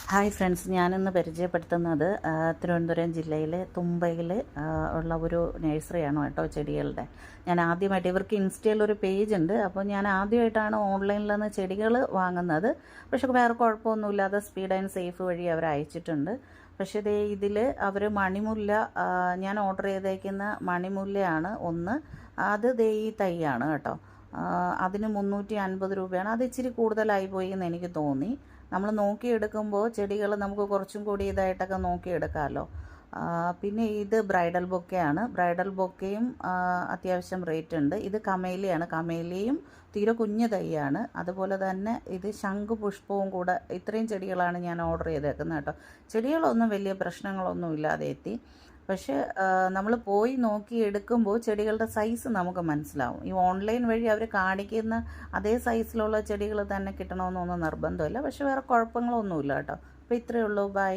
Hi friends, ഞാനിന്ന് പരിചയപ്പെടുത്തുന്നത് തിരുവനന്തപുരം ജില്ലയിലെ തുമ്പയിൽ ഉള്ള ഒരു നഴ്സറിയാണ് കേട്ടോ, ചെടികളുടെ. ഞാൻ ആദ്യമായിട്ട്, ഇവർക്ക് ഇൻസ്റ്റയിൽ ഒരു പേജ് ഉണ്ട്, അപ്പോൾ ഞാൻ ആദ്യമായിട്ടാണ് ഓൺലൈനിൽ നിന്ന് ചെടികൾ വാങ്ങുന്നത്. പക്ഷേ വേറെ കുഴപ്പമൊന്നുമില്ലാതെ സ്പീഡ് ആൻഡ് സേഫ് വഴി അവർ അയച്ചിട്ടുണ്ട്. പക്ഷേ ഇതിൽ അവർ മണിമുല്ല, ഞാൻ ഓർഡർ ചെയ്തേക്കുന്ന മണിമുല്ലയാണ് ഒന്ന്. അത് ഈ തൈയാണ് കേട്ടോ. അതിന് 350 രൂപയാണ്. അത് ഇച്ചിരി കൂടുതലായി പോയി എന്ന് എനിക്ക് തോന്നി. നമ്മൾ നോക്കിയെടുക്കുമ്പോൾ ചെടികൾ നമുക്ക് കുറച്ചും കൂടി ഇതായിട്ടൊക്കെ നോക്കിയെടുക്കാമല്ലോ. പിന്നെ ഇത് ബ്രൈഡൽ ബൊക്കെയാണ്. ബ്രൈഡൽ ബൊക്കയും അത്യാവശ്യം റേറ്റ് ഉണ്ട്. ഇത് കമേലിയാണ്. കമേലിയും തീരെ കുഞ്ഞു തൈയാണ്. അതുപോലെ തന്നെ ഇത് ശംഖുപുഷ്പവും കൂടെ. ഇത്രയും ചെടികളാണ് ഞാൻ ഓർഡർ ചെയ്തേക്കുന്നത് കേട്ടോ. ചെടികളൊന്നും വലിയ പ്രശ്നങ്ങളൊന്നും ഇല്ലാതെ എത്തി. പക്ഷേ നമ്മൾ പോയി നോക്കി എടുക്കുമ്പോൾ ചെടികളുടെ സൈസ് നമുക്ക് മനസ്സിലാവും. ഈ ഓൺലൈൻ വഴി അവർ കാണിക്കുന്ന അതേ സൈസിലുള്ള ചെടികൾ തന്നെ കിട്ടണമെന്നൊന്നും നിർബന്ധമില്ല. പക്ഷേ വേറെ കുഴപ്പങ്ങളൊന്നുമില്ല കേട്ടോ. അപ്പോൾ ഇത്രയേ ഉള്ളൂ. ബൈ.